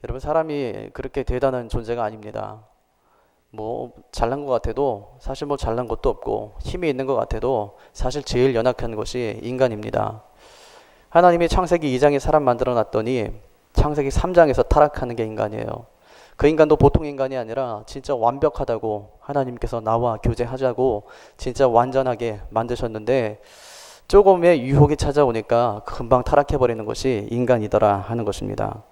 여러분, 사람이 그렇게 대단한 존재가 아닙니다. 뭐 잘난 것 같아도 사실 뭐 잘난 것도 없고, 힘이 있는 것 같아도 사실 제일 연약한 것이 인간입니다. 하나님이 창세기 2장에 사람 만들어 놨더니 창세기 3장에서 타락하는 게 인간이에요. 그 인간도 보통 인간이 아니라 진짜 완벽하다고 하나님께서 나와 교제하자고 진짜 완전하게 만드셨는데, 조금의 유혹이 찾아오니까 금방 타락해버리는 것이 인간이더라 하는 것입니다.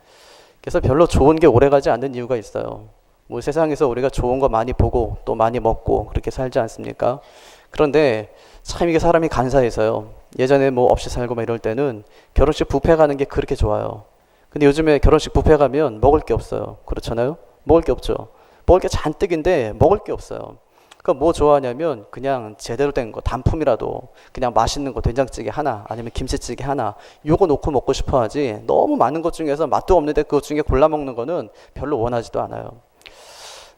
그래서 별로 좋은 게 오래가지 않는 이유가 있어요. 뭐 세상에서 우리가 좋은 거 많이 보고 또 많이 먹고 그렇게 살지 않습니까? 그런데 참 이게 사람이 간사해서요. 예전에 뭐 없이 살고 막 이럴 때는 결혼식 뷔페 가는 게 그렇게 좋아요. 근데 요즘에 결혼식 뷔페 가면 먹을 게 없어요. 그렇잖아요? 먹을 게 없죠. 먹을 게 잔뜩인데 먹을 게 없어요. 그러니까 뭐 좋아하냐면 그냥 제대로 된 거, 단품이라도 그냥 맛있는 거, 된장찌개 하나 아니면 김치찌개 하나, 요거 놓고 먹고 싶어 하지, 너무 많은 것 중에서 맛도 없는데 그것 중에 골라 먹는 거는 별로 원하지도 않아요.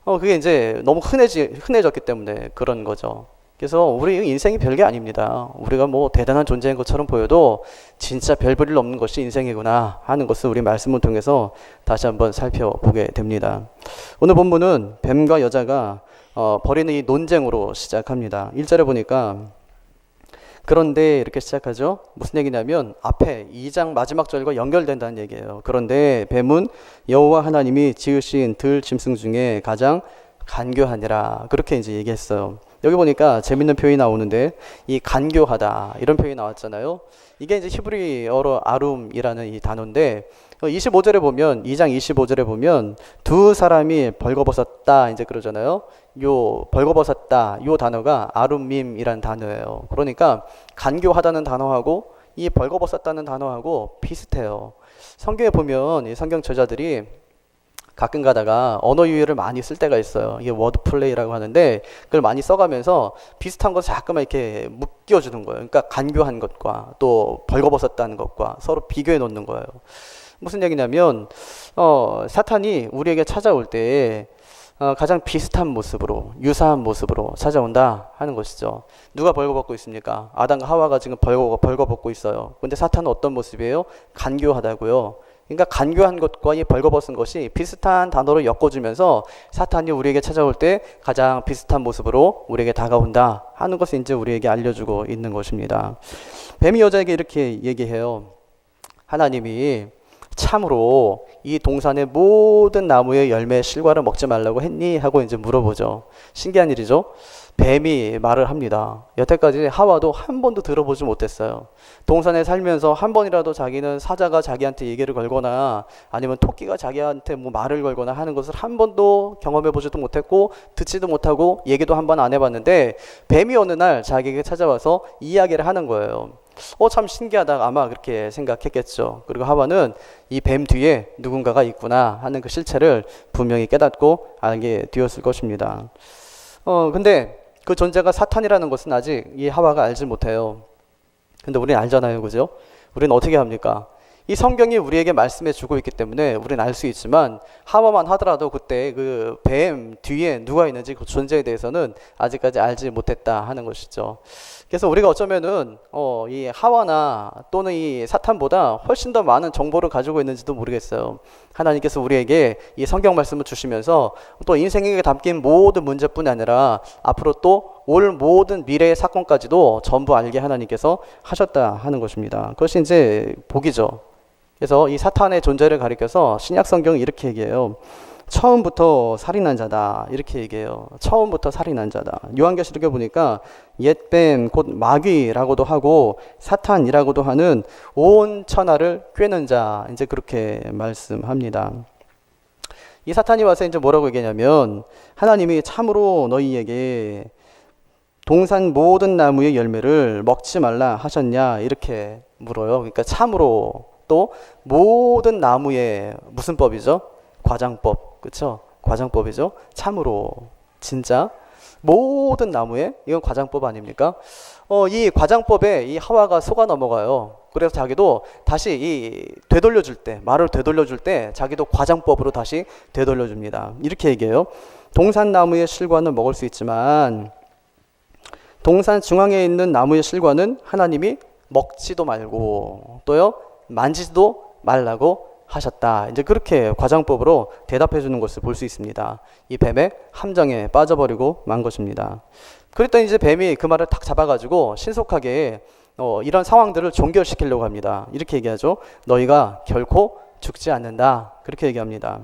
그게 이제 너무 흔해졌기 때문에 그런 거죠. 그래서 우리 인생이 별게 아닙니다. 우리가 뭐 대단한 존재인 것처럼 보여도 진짜 별 볼 일 없는 것이 인생이구나 하는 것을 우리 말씀을 통해서 다시 한번 살펴보게 됩니다. 오늘 본문은 뱀과 여자가 벌이는 이 논쟁으로 시작합니다. 1절에 보니까 그런데 이렇게 시작하죠. 무슨 얘기냐면 앞에 2장 마지막 절과 연결된다는 얘기예요. 그런데 뱀은 여호와 하나님이 지으신 들 짐승 중에 가장 간교하니라, 그렇게 이제 얘기했어요. 여기 보니까 재밌는 표현이 나오는데, 이 간교하다 이런 표현이 나왔잖아요. 이게 이제 히브리어로 아룸이라는 이 단어인데, 25절에 보면, 2장 25절에 보면 두 사람이 벌거벗었다 이제 그러잖아요. 요 벌거벗었다 요 단어가 아룸밈이라는 단어예요. 그러니까 간교하다는 단어하고 이 벌거벗었다는 단어하고 비슷해요. 성경에 보면 이 성경 저자들이 가끔 가다가 언어 유희를 많이 쓸 때가 있어요. 이게 워드 플레이라고 하는데, 그걸 많이 써가면서 비슷한 것을 자꾸만 이렇게 묶여주는 거예요. 그러니까 간교한 것과 또 벌거벗었다는 것과 서로 비교해 놓는 거예요. 무슨 얘기냐면 사탄이 우리에게 찾아올 때 가장 비슷한 모습으로, 유사한 모습으로 찾아온다 하는 것이죠. 누가 벌거벗고 있습니까? 아담과 하와가 지금 벌거벗고 있어요. 근데 사탄은 어떤 모습이에요? 간교하다고요. 그러니까 간교한 것과 이 벌거벗은 것이 비슷한 단어로 엮어주면서 사탄이 우리에게 찾아올 때 가장 비슷한 모습으로 우리에게 다가온다 하는 것을 이제 우리에게 알려주고 있는 것입니다. 뱀이 여자에게 이렇게 얘기해요. 하나님이 참으로 이 동산의 모든 나무의 열매 실과를 먹지 말라고 했니? 하고 이제 물어보죠. 신기한 일이죠. 뱀이 말을 합니다. 여태까지 하와도 한 번도 들어보지 못했어요. 동산에 살면서 한 번이라도 자기는 사자가 자기한테 얘기를 걸거나 아니면 토끼가 자기한테 뭐 말을 걸거나 하는 것을 한 번도 경험해 보지도 못했고 듣지도 못하고 얘기도 한 번 안 해봤는데, 뱀이 어느 날 자기에게 찾아와서 이야기를 하는 거예요. 참 신기하다 아마 그렇게 생각했겠죠. 그리고 하와는 이 뱀 뒤에 누군가가 있구나 하는 그 실체를 분명히 깨닫고 알게 되었을 것입니다. 근데 그 존재가 사탄이라는 것은 아직 이 하와가 알지 못해요. 근데 우리는 알잖아요, 그죠? 우리는 어떻게 합니까? 이 성경이 우리에게 말씀해 주고 있기 때문에 우리는 알 수 있지만, 하와만 하더라도 그때 그 뱀 뒤에 누가 있는지 그 존재에 대해서는 아직까지 알지 못했다 하는 것이죠. 그래서 우리가 어쩌면은 이 하와나 또는 이 사탄보다 훨씬 더 많은 정보를 가지고 있는지도 모르겠어요. 하나님께서 우리에게 이 성경 말씀을 주시면서 또 인생에 담긴 모든 문제뿐 아니라 앞으로 또 올 모든 미래의 사건까지도 전부 알게 하나님께서 하셨다 하는 것입니다. 그것이 이제 복이죠. 그래서 이 사탄의 존재를 가리켜서 신약 성경은 이렇게 얘기해요. 처음부터 살인한 자다 이렇게 얘기해요. 처음부터 살인한 자다. 요한계시록에 보니까 옛뱀 곧 마귀라고도 하고 사탄이라고도 하는 온 천하를 꿰는 자, 이제 그렇게 말씀합니다. 이 사탄이 와서 이제 뭐라고 얘기하냐면, 하나님이 참으로 너희에게 동산 모든 나무의 열매를 먹지 말라 하셨냐 이렇게 물어요. 그러니까 참으로, 또 모든 나무의 무슨 법이죠? 과장법, 그렇죠? 과장법이죠. 참으로, 진짜 모든 나무의, 이건 과장법 아닙니까? 이 과장법에 이 하와가 속아 넘어가요. 그래서 자기도 다시 이 되돌려줄 때, 말을 되돌려줄 때 자기도 과장법으로 다시 되돌려줍니다. 이렇게 얘기해요. 동산 나무의 실과는 먹을 수 있지만 동산 중앙에 있는 나무의 실과는 하나님이 먹지도 말고 또요 만지지도 말라고 하셨다. 이제 그렇게 과장법으로 대답해 주는 것을 볼 수 있습니다. 이 뱀의 함정에 빠져버리고 만 것입니다. 그랬더니 이제 뱀이 그 말을 탁 잡아가지고 신속하게 이런 상황들을 종결시키려고 합니다. 이렇게 얘기하죠. 너희가 결코 죽지 않는다. 그렇게 얘기합니다.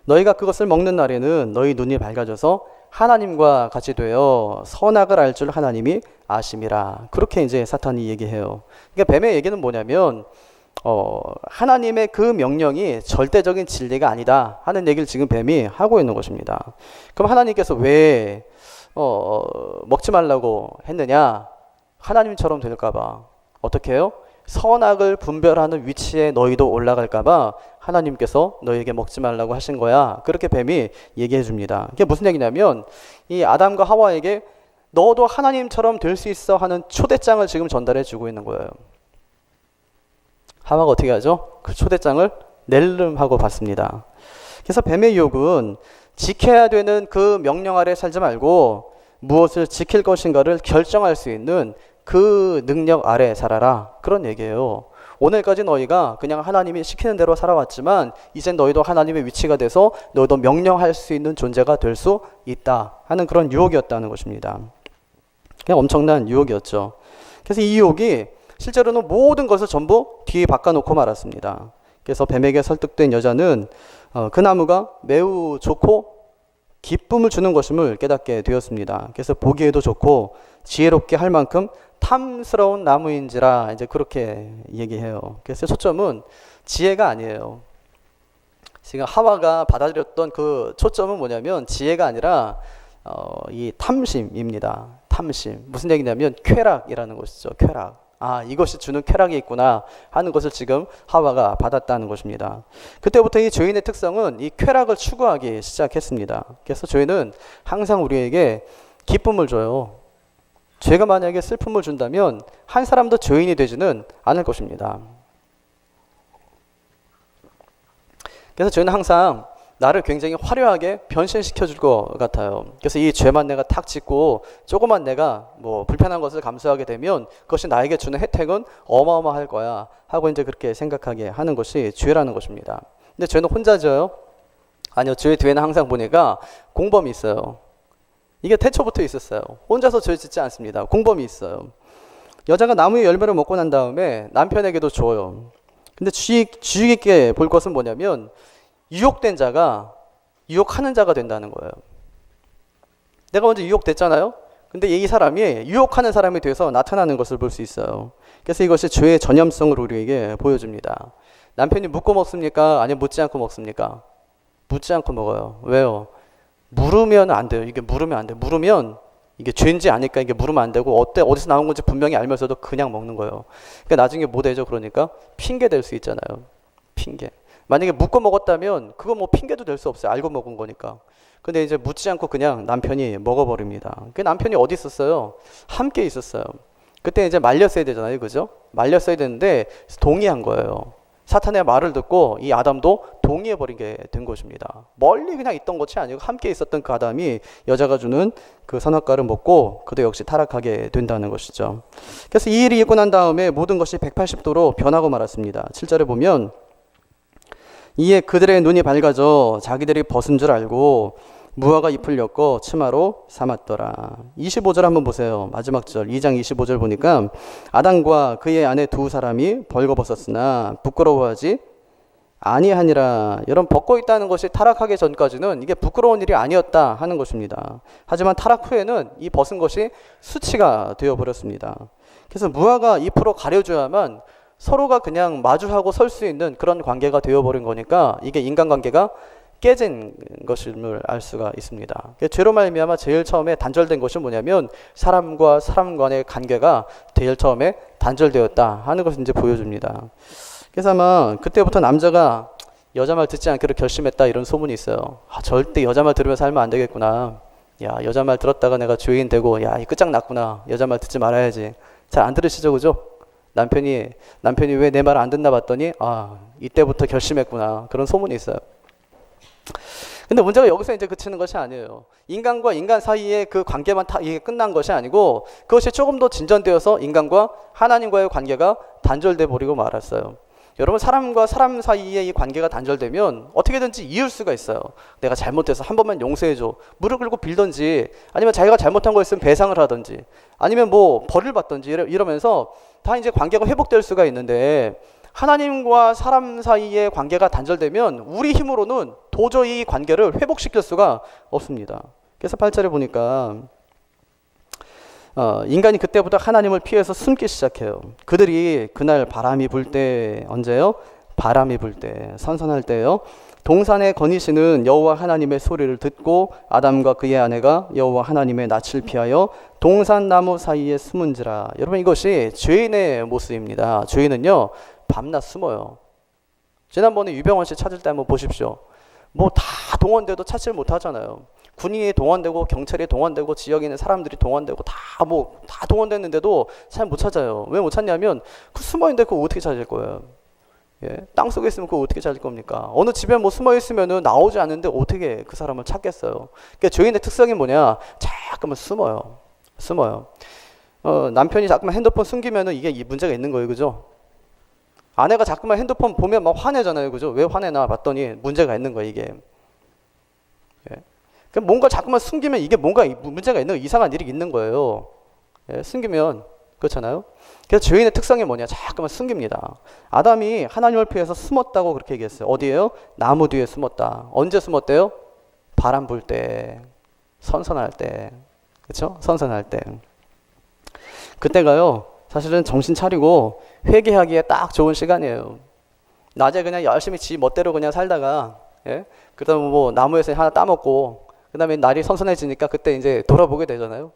너희가 그것을 먹는 날에는 너희 눈이 밝아져서 하나님과 같이 되어 선악을 알 줄 하나님이 아심이라. 그렇게 이제 사탄이 얘기해요. 그러니까 뱀의 얘기는 뭐냐면 하나님의 그 명령이 절대적인 진리가 아니다 하는 얘기를 지금 뱀이 하고 있는 것입니다. 그럼 하나님께서 왜 먹지 말라고 했느냐? 하나님처럼 될까봐. 어떻게 해요? 선악을 분별하는 위치에 너희도 올라갈까봐 하나님께서 너희에게 먹지 말라고 하신 거야. 그렇게 뱀이 얘기해 줍니다. 이게 무슨 얘기냐면 이 아담과 하와에게 너도 하나님처럼 될 수 있어 하는 초대장을 지금 전달해 주고 있는 거예요. 하와가 어떻게 하죠? 그 초대장을 낼름하고 받습니다. 그래서 뱀의 유혹은 지켜야 되는 그 명령 아래 살지 말고 무엇을 지킬 것인가를 결정할 수 있는 그 능력 아래 살아라. 그런 얘기예요. 오늘까지 너희가 그냥 하나님이 시키는 대로 살아왔지만 이젠 너희도 하나님의 위치가 돼서 너희도 명령할 수 있는 존재가 될 수 있다 하는 그런 유혹이었다는 것입니다. 그냥 엄청난 유혹이었죠. 그래서 이 유혹이 실제로는 모든 것을 전부 뒤에 바꿔놓고 말았습니다. 그래서 뱀에게 설득된 여자는 그 나무가 매우 좋고 기쁨을 주는 것임을 깨닫게 되었습니다. 그래서 보기에도 좋고 지혜롭게 할 만큼 탐스러운 나무인지라 이제 그렇게 얘기해요. 그래서 초점은 지혜가 아니에요. 지금 하와가 받아들였던 그 초점은 뭐냐면 지혜가 아니라 이 탐심입니다. 탐심. 무슨 얘기냐면 쾌락이라는 것이죠. 쾌락. 아, 이것이 주는 쾌락이 있구나 하는 것을 지금 하와가 받았다는 것입니다. 그때부터 이 죄인의 특성은 이 쾌락을 추구하기 시작했습니다. 그래서 죄는 항상 우리에게 기쁨을 줘요. 죄가 만약에 슬픔을 준다면 한 사람도 죄인이 되지는 않을 것입니다. 그래서 죄는 항상 나를 굉장히 화려하게 변신시켜 줄 것 같아요. 그래서 이 죄만 내가 탁 짓고 조그만 내가 뭐 불편한 것을 감수하게 되면 그것이 나에게 주는 혜택은 어마어마할 거야 하고 이제 그렇게 생각하게 하는 것이 죄라는 것입니다. 근데 죄는 혼자 져요? 아니요. 죄 뒤에는 항상 보니까 공범이 있어요. 이게 태초부터 있었어요. 혼자서 죄 짓지 않습니다. 공범이 있어요. 여자가 나무의 열매를 먹고 난 다음에 남편에게도 줘요. 근데 주의 깊게 볼 것은 뭐냐면 유혹된 자가 유혹하는 자가 된다는 거예요. 내가 먼저 유혹됐잖아요. 근데 이 사람이 유혹하는 사람이 돼서 나타나는 것을 볼 수 있어요. 그래서 이것이 죄의 전염성을 우리에게 보여줍니다. 남편이 묻고 먹습니까? 아니면 묻지 않고 먹습니까? 묻지 않고 먹어요. 왜요? 물으면 안 돼요. 이게 물으면 안 돼요. 물으면 이게 죄인지 아닐까 이게 물으면 안 되고 어디서 나온 건지 분명히 알면서도 그냥 먹는 거예요. 그러니까 나중에 뭐 되죠? 그러니까 핑계 될 수 있잖아요. 핑계. 만약에 묻고 먹었다면 그거 뭐 핑계도 될 수 없어요. 알고 먹은 거니까. 근데 이제 묻지 않고 그냥 남편이 먹어버립니다. 그 남편이 어디 있었어요? 함께 있었어요. 그때 이제 말렸어야 되잖아요. 그죠? 말렸어야 되는데 동의한 거예요. 사탄의 말을 듣고 이 아담도 동의해버리게 된 것입니다. 멀리 그냥 있던 것이 아니고 함께 있었던 그 아담이 여자가 주는 그 선악과를 먹고 그도 역시 타락하게 된다는 것이죠. 그래서 이 일이 있고 난 다음에 모든 것이 180도로 변하고 말았습니다. 7절에 보면 이에 그들의 눈이 밝아져 자기들이 벗은 줄 알고 무화과 잎을 엮어 치마로 삼았더라. 25절 한번 보세요. 마지막 절 2장 25절 보니까 아담과 그의 아내 두 사람이 벌거벗었으나 부끄러워하지 아니하니라. 여러분, 벗고 있다는 것이 타락하기 전까지는 이게 부끄러운 일이 아니었다 하는 것입니다. 하지만 타락 후에는 이 벗은 것이 수치가 되어버렸습니다. 그래서 무화과 잎으로 가려줘야만 서로가 그냥 마주하고 설 수 있는 그런 관계가 되어버린 거니까 이게 인간관계가 깨진 것임을 알 수가 있습니다. 죄로 말미암아 제일 처음에 단절된 것이 뭐냐면 사람과 사람 간의 관계가 제일 처음에 단절되었다 하는 것을 이제 보여줍니다. 그래서 아마 그때부터 남자가 여자 말 듣지 않기로 결심했다 이런 소문이 있어요. 절대 여자 말 들으면 살면 안 되겠구나. 야, 여자 말 들었다가 내가 죄인 되고 야, 이 끝장났구나. 여자 말 듣지 말아야지. 잘 안 들으시죠, 그죠? 남편이 왜 내 말 안 듣나 봤더니 이때부터 결심했구나. 그런 소문이 있어요. 근데 문제가 여기서 이제 그치는 것이 아니에요. 인간과 인간 사이의 그 관계만 이게 끝난 것이 아니고 그것이 조금 더 진전되어서 인간과 하나님과의 관계가 단절돼 버리고 말았어요. 여러분, 사람과 사람 사이에 이 관계가 단절되면 어떻게든지 이을 수가 있어요. 내가 잘못해서 한 번만 용서해줘, 무릎 꿇고 빌던지, 아니면 자기가 잘못한 거 있으면 배상을 하든지, 아니면 뭐 벌을 받든지 이러면서 다 이제 관계가 회복될 수가 있는데, 하나님과 사람 사이의 관계가 단절되면 우리 힘으로는 도저히 이 관계를 회복시킬 수가 없습니다. 그래서 8절에 보니까 인간이 그때부터 하나님을 피해서 숨기 시작해요. 그들이 그날 바람이 불 때, 언제요? 바람이 불 때, 선선할 때요. 동산에 거니시는 여호와 하나님의 소리를 듣고 아담과 그의 아내가 여호와 하나님의 낯을 피하여 동산 나무 사이에 숨은지라. 여러분, 이것이 죄인의 모습입니다. 죄인은요, 밤낮 숨어요. 지난번에 유병원 씨 찾을 때 한번 보십시오. 뭐 다 동원돼도 찾지를 못하잖아요. 군인이 동원되고 경찰이 동원되고 지역에 있는 사람들이 동원되고 다 동원됐는데도 잘 못 찾아요. 왜 못 찾냐면 그 숨어 있는데 그거 어떻게 찾을 거예요? 예? 땅 속에 있으면 그거 어떻게 찾을 겁니까? 어느 집에 뭐 숨어 있으면은 나오지 않는데 어떻게 그 사람을 찾겠어요? 그러니까 죄인의 특성이 뭐냐? 자꾸만 숨어요. 남편이 자꾸만 핸드폰 숨기면은 이게 문제가 있는 거예요, 그죠? 아내가 자꾸만 핸드폰 보면 막 화내잖아요, 그죠? 왜 화내나 봤더니 문제가 있는 거예요, 이게. 예? 뭔가 자꾸만 숨기면 이게 뭔가 문제가 있는, 이상한 일이 있는 거예요. 예, 숨기면. 그렇잖아요. 그래서 죄인의 특성이 뭐냐? 자꾸만 숨깁니다. 아담이 하나님을 피해서 숨었다고 그렇게 얘기했어요. 어디에요? 나무 뒤에 숨었다. 언제 숨었대요? 바람 불 때, 선선할 때. 그렇죠? 선선할 때. 그때가요, 사실은 정신 차리고 회개하기에 딱 좋은 시간이에요. 낮에 그냥 열심히 지 멋대로 그냥 살다가, 예? 그다음에 뭐 나무에서 하나 따먹고, 그 다음에 날이 선선해지니까 그때 이제 돌아보게 되잖아요.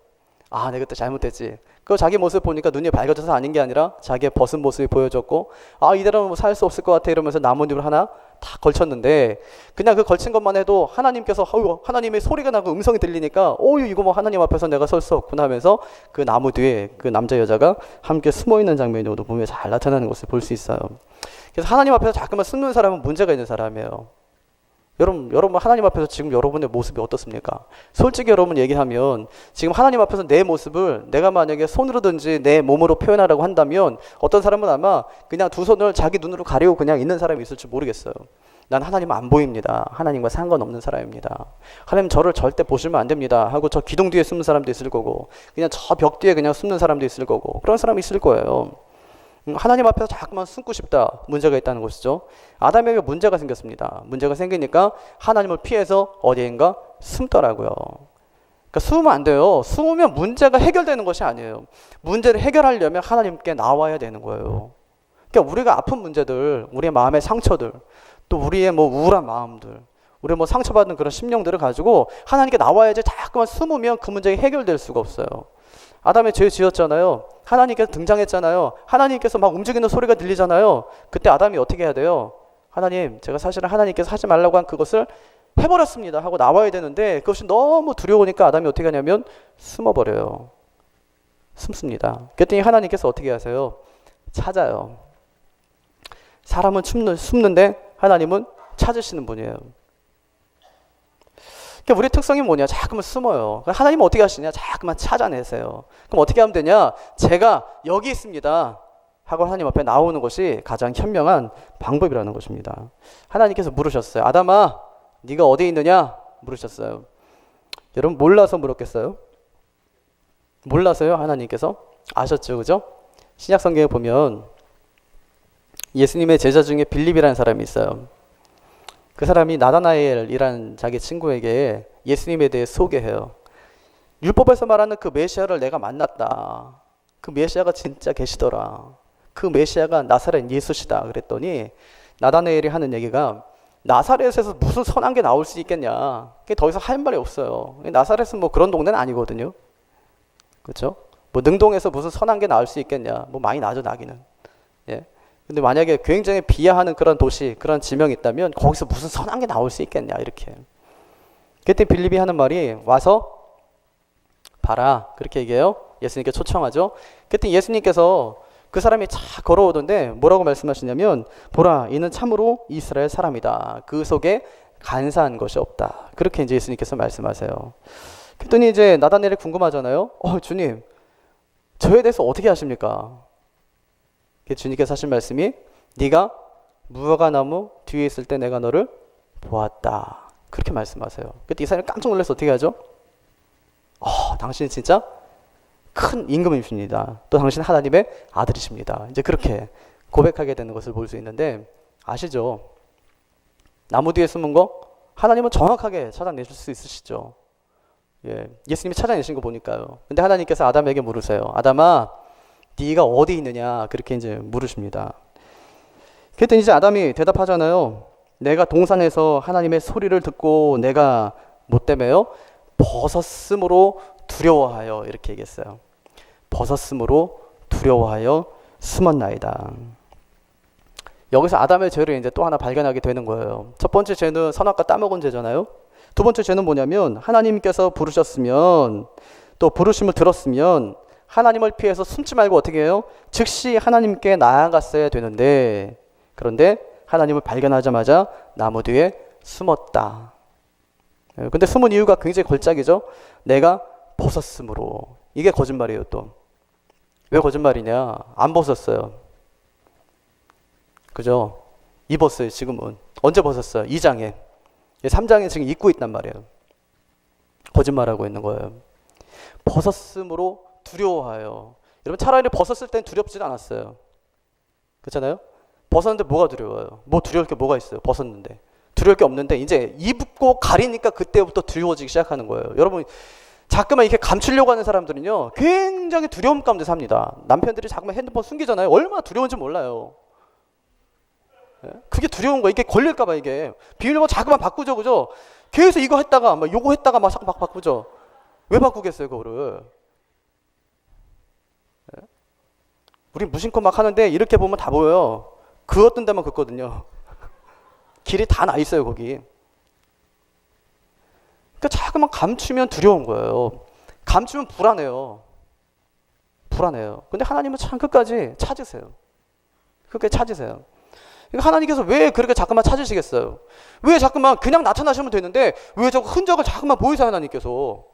아, 내가 그때 잘못했지. 그 자기 모습 보니까 눈이 밝아져서 아닌 게 아니라 자기의 벗은 모습이 보여졌고, 아, 이대로는 뭐 살 수 없을 것 같아 이러면서 나뭇잎을 하나 다 걸쳤는데, 그냥 그 걸친 것만 해도 하나님께서 하나님의 소리가 나고 음성이 들리니까 이거 뭐 하나님 앞에서 내가 설 수 없구나 하면서 그 나무 뒤에 그 남자 여자가 함께 숨어있는 장면이 오늘 보면 잘 나타나는 것을 볼 수 있어요. 그래서 하나님 앞에서 자꾸만 숨는 사람은 문제가 있는 사람이에요. 여러분 하나님 앞에서 지금 여러분의 모습이 어떻습니까? 솔직히 여러분 얘기하면 지금 하나님 앞에서 내 모습을 내가 만약에 손으로든지 내 몸으로 표현하라고 한다면 어떤 사람은 아마 그냥 두 손을 자기 눈으로 가리고 그냥 있는 사람이 있을지 모르겠어요. 난 하나님 안 보입니다. 하나님과 상관없는 사람입니다. 하나님 저를 절대 보시면 안 됩니다 하고 저 기둥 뒤에 숨는 사람도 있을 거고, 그냥 저 벽 뒤에 그냥 숨는 사람도 있을 거고, 그런 사람이 있을 거예요. 하나님 앞에서 자꾸만 숨고 싶다. 문제가 있다는 것이죠. 아담에게 문제가 생겼습니다. 문제가 생기니까 하나님을 피해서 어디인가 숨더라고요. 그러니까 숨으면 안 돼요. 숨으면 문제가 해결되는 것이 아니에요. 문제를 해결하려면 하나님께 나와야 되는 거예요. 그러니까 우리가 아픈 문제들, 우리의 마음의 상처들, 또 우리의 뭐 우울한 마음들, 우리 뭐 상처받은 그런 심령들을 가지고 하나님께 나와야지. 자꾸만 숨으면 그 문제가 해결될 수가 없어요. 아담이 죄 지었잖아요. 하나님께서 등장했잖아요. 하나님께서 막 움직이는 소리가 들리잖아요. 그때 아담이 어떻게 해야 돼요? 하나님, 제가 사실은 하나님께서 하지 말라고 한 그것을 해버렸습니다 하고 나와야 되는데, 그것이 너무 두려우니까 아담이 어떻게 하냐면 숨어버려요. 숨습니다. 그랬더니 하나님께서 어떻게 하세요? 찾아요. 사람은 숨는데 하나님은 찾으시는 분이에요. 그러니까 우리 특성이 뭐냐? 자꾸만 숨어요. 하나님은 어떻게 하시냐? 자꾸만 찾아내세요. 그럼 어떻게 하면 되냐? 제가 여기 있습니다 하고 하나님 앞에 나오는 것이 가장 현명한 방법이라는 것입니다. 하나님께서 물으셨어요. 아담아, 네가 어디 있느냐? 물으셨어요. 여러분, 몰라서 물었겠어요? 몰라서요? 하나님께서? 아셨죠, 그죠? 신약 성경에 보면 예수님의 제자 중에 빌립이라는 사람이 있어요. 그 사람이 나다나엘이라는 자기 친구에게 예수님에 대해 소개해요. 율법에서 말하는 그 메시아를 내가 만났다. 그 메시아가 진짜 계시더라. 그 메시아가 나사렛 예수시다. 그랬더니 나다나엘이 하는 얘기가, 나사렛에서 무슨 선한 게 나올 수 있겠냐. 그게 더 이상 할 말이 없어요. 나사렛은 뭐 그런 동네는 아니거든요. 그렇죠? 뭐 능동에서 무슨 선한 게 나올 수 있겠냐. 뭐 많이 나죠, 나기는. 예. 근데 만약에 굉장히 비하하는 그런 도시, 그런 지명이 있다면 거기서 무슨 선한 게 나올 수 있겠냐, 이렇게. 그때 빌립이 하는 말이, 와서 봐라, 그렇게 얘기해요. 예수님께 초청하죠. 그때 예수님께서 그 사람이 차 걸어오던데 뭐라고 말씀하시냐면, 보라, 이는 참으로 이스라엘 사람이다. 그 속에 간사한 것이 없다. 그렇게 이제 예수님께서 말씀하세요. 그랬더니 이제 나다나엘이 궁금하잖아요. 주님, 저에 대해서 어떻게 하십니까? 주님께서 하신 말씀이, 네가 무화과 나무 뒤에 있을 때 내가 너를 보았다. 그렇게 말씀하세요. 그때 이사야는 깜짝 놀라서 어떻게 하죠? 당신이 진짜 큰 임금이십니다. 또 당신 하나님의 아들이십니다. 이제 그렇게 고백하게 되는 것을 볼 수 있는데, 아시죠? 나무 뒤에 숨은 거 하나님은 정확하게 찾아내실 수 있으시죠. 예수님이 찾아내신 거 보니까요. 근데 하나님께서 아담에게 물으세요. 아담아, 네가 어디 있느냐? 그렇게 이제 물으십니다. 그랬더니 이제 아담이 대답하잖아요. 내가 동산에서 하나님의 소리를 듣고 내가 뭐 때문에요? 벗었으므로 두려워하여, 이렇게 얘기했어요. 벗었으므로 두려워하여 숨었나이다. 여기서 아담의 죄를 이제 또 하나 발견하게 되는 거예요. 첫 번째 죄는 선악과 따먹은 죄잖아요. 두 번째 죄는 뭐냐면, 하나님께서 부르셨으면, 또 부르심을 들었으면 하나님을 피해서 숨지 말고 어떻게 해요? 즉시 하나님께 나아갔어야 되는데, 그런데 하나님을 발견하자마자 나무 뒤에 숨었다. 근데 숨은 이유가 굉장히 걸작이죠. 내가 벗었으므로. 이게 거짓말이에요. 또 왜 거짓말이냐? 안 벗었어요. 그죠? 입었어요. 지금은. 언제 벗었어요? 2장에. 3장에 지금 입고 있단 말이에요. 거짓말하고 있는 거예요. 벗었으므로 두려워하여. 여러분, 차라리 벗었을 땐 두렵지도 않았어요. 그렇잖아요? 벗었는데 뭐가 두려워요? 뭐 두려울 게 뭐가 있어요? 벗었는데. 두려울 게 없는데 이제 입고 가리니까 그때부터 두려워지기 시작하는 거예요. 여러분, 자꾸만 이렇게 감추려고 하는 사람들은요, 굉장히 두려움 가운데 삽니다. 남편들이 자꾸만 핸드폰 숨기잖아요. 얼마나 두려운지 몰라요. 그게 두려운 거예요. 이게 걸릴까봐. 이게 비밀번호 자꾸만 바꾸죠, 그죠? 계속 이거 했다가 막 요거 했다가 막 자꾸 바꾸죠. 왜 바꾸겠어요, 그거를? 우리 무심코 막 하는데 이렇게 보면 다 보여요. 그었던 데만 긋거든요. 길이 다 나 있어요, 거기. 그러니까 자꾸만 감추면 두려운 거예요. 감추면 불안해요. 불안해요. 근데 하나님은 참 끝까지 찾으세요. 끝까지 찾으세요. 그러니까 하나님께서 왜 그렇게 자꾸만 찾으시겠어요? 왜 자꾸만 그냥 나타나시면 되는데 왜 자꾸 흔적을 자꾸만 보이세요, 하나님께서?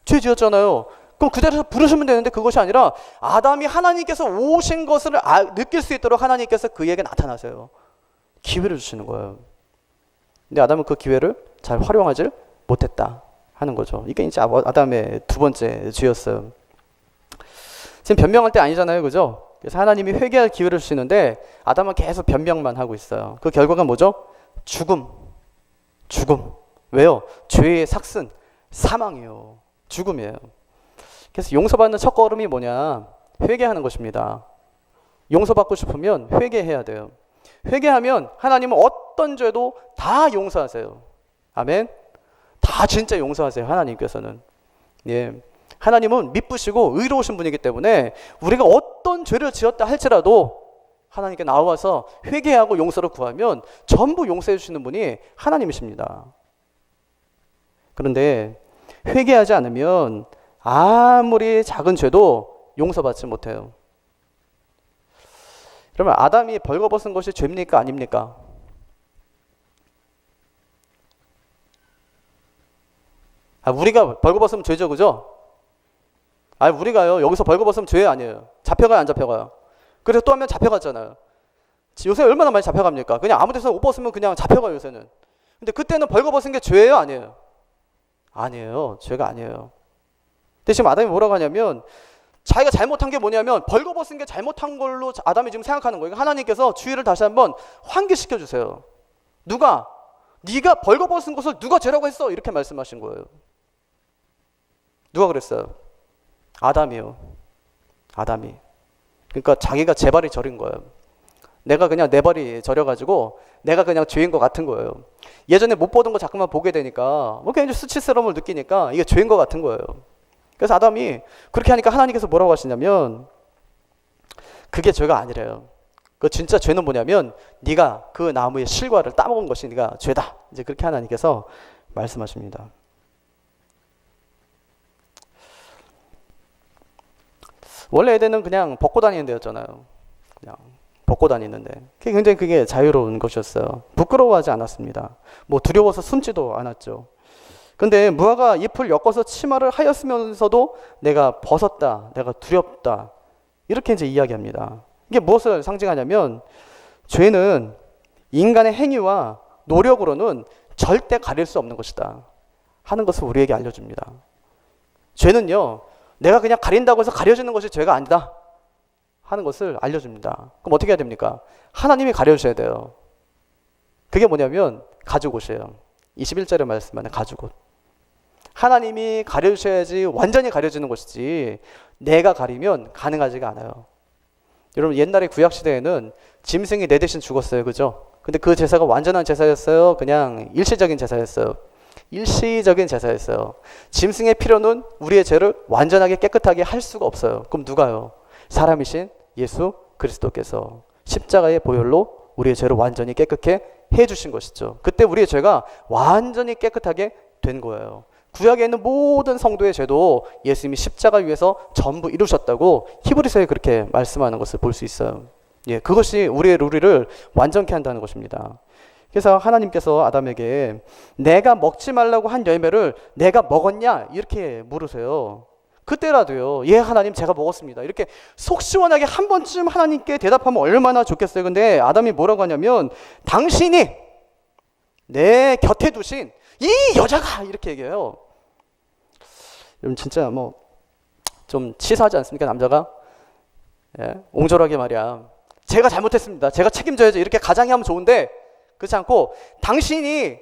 죄 지었잖아요. 그럼 그 자리에서 부르시면 되는데 그것이 아니라 아담이 하나님께서 오신 것을 느낄 수 있도록 하나님께서 그에게 나타나세요. 기회를 주시는 거예요. 근데 아담은 그 기회를 잘 활용하지 못했다 하는 거죠. 이게 이제 아담의 두 번째 죄였어요. 지금 변명할 때 아니잖아요, 그죠? 그래서 하나님이 회개할 기회를 주시는데 아담은 계속 변명만 하고 있어요. 그 결과가 뭐죠? 죽음. 왜요? 죄의 삭슨, 사망이에요. 죽음이에요. 그래서 용서받는 첫 걸음이 뭐냐? 회개하는 것입니다. 용서받고 싶으면 회개해야 돼요. 회개하면 하나님은 어떤 죄도 다 용서하세요. 아멘. 다 진짜 용서하세요, 하나님께서는. 하나님은 미쁘시고 의로우신 분이기 때문에 우리가 어떤 죄를 지었다 할지라도 하나님께 나와서 회개하고 용서를 구하면 전부 용서해 주시는 분이 하나님이십니다. 그런데 회개하지 않으면 아무리 작은 죄도 용서받지 못해요. 그러면 아담이 벌거벗은 것이 죄입니까? 아닙니까? 우리가 벌거벗으면 죄죠, 그죠? 우리가요, 여기서 벌거벗으면 죄 아니에요. 잡혀가요, 안 잡혀가요? 그래서 또 하면 잡혀갔잖아요. 요새 얼마나 많이 잡혀갑니까? 그냥 아무 데서 옷 벗으면 그냥 잡혀가요, 요새는. 근데 그때는 벌거벗은 게 죄예요, 아니에요? 아니에요. 죄가 아니에요. 근데 지금 아담이 뭐라고 하냐면 자기가 잘못한 게 뭐냐면 벌거벗은 게 잘못한 걸로 아담이 지금 생각하는 거예요. 하나님께서 주의를 다시 한번 환기시켜 주세요. 누가? 네가 벌거벗은 것을 누가 죄라고 했어? 이렇게 말씀하신 거예요. 누가 그랬어요? 아담이요. 아담이. 그러니까 자기가 제 발이 저린 거예요. 내가 그냥 내 발이 저려가지고 내가 그냥 죄인 것 같은 거예요. 예전에 못 보던 거 자꾸만 보게 되니까 뭐 그냥 수치스러움을 느끼니까 이게 죄인 것 같은 거예요. 그래서 아담이 그렇게 하니까 하나님께서 뭐라고 하시냐면 그게 죄가 아니래요. 그 진짜 죄는 뭐냐면 네가 그 나무의 실과를 따먹은 것이 네가 죄다. 이제 그렇게 하나님께서 말씀하십니다. 원래 에덴은 그냥 벗고 다니는 데였잖아요. 그냥 벗고 다니는데 그게 자유로운 것이었어요. 부끄러워하지 않았습니다. 뭐 두려워서 숨지도 않았죠. 근데 무화과 잎을 엮어서 치마를 하였으면서도 내가 벗었다, 내가 두렵다 이렇게 이제 이야기합니다. 이게 무엇을 상징하냐면 죄는 인간의 행위와 노력으로는 절대 가릴 수 없는 것이다 하는 것을 우리에게 알려줍니다. 죄는요, 내가 그냥 가린다고 해서 가려지는 것이 죄가 아니다 하는 것을 알려줍니다. 그럼 어떻게 해야 됩니까? 하나님이 가려주셔야 돼요. 그게 뭐냐면 가죽옷이에요. 21절의 말씀하는 가죽옷. 하나님이 가려주셔야지 완전히 가려지는 것이지 내가 가리면 가능하지가 않아요. 여러분, 옛날에 구약시대에는 짐승이 내 대신 죽었어요. 그죠? 근데 그 제사가 완전한 제사였어요? 그냥 일시적인 제사였어요? 일시적인 제사였어요. 짐승의 피로는 우리의 죄를 완전하게 깨끗하게 할 수가 없어요. 그럼 누가요? 사람이신 예수 그리스도께서 십자가의 보혈로 우리의 죄를 완전히 깨끗게 해주신 것이죠. 그때 우리의 죄가 완전히 깨끗하게 된 거예요. 구약에 있는 모든 성도의 죄도 예수님이 십자가 위에서 전부 이루셨다고 히브리서에 그렇게 말씀하는 것을 볼 수 있어요. 예, 그것이 우리를 완전케 한다는 것입니다. 그래서 하나님께서 아담에게 내가 먹지 말라고 한 열매를 내가 먹었냐? 이렇게 물으세요. 그때라도요, 예 하나님 제가 먹었습니다, 이렇게 속 시원하게 한 번쯤 하나님께 대답하면 얼마나 좋겠어요. 근데 아담이 뭐라고 하냐면 당신이 내 곁에 두신 이 여자가, 이렇게 얘기해요. 여러분, 진짜 뭐 좀 치사하지 않습니까? 남자가 옹졸하게 말이야, 제가 잘못했습니다, 제가 책임져야죠, 이렇게 가장이 하면 좋은데 그렇지 않고 당신이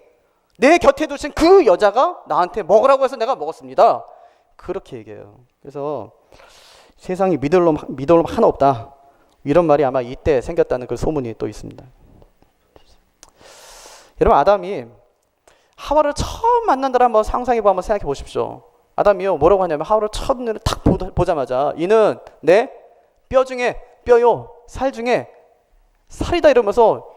내 곁에 두신 그 여자가 나한테 먹으라고 해서 내가 먹었습니다, 그렇게 얘기해요. 그래서 세상에 믿을 놈 하나 없다, 이런 말이 아마 이때 생겼다는 그 소문이 또 있습니다. 여러분, 아담이 하와를 처음 만난다를 한번 상상해보고 한번 생각해 보십시오. 아담이요, 뭐라고 하냐면 하와를 첫눈에 탁 보자마자 이는 내 뼈 중에 뼈요, 살 중에 살이다 이러면서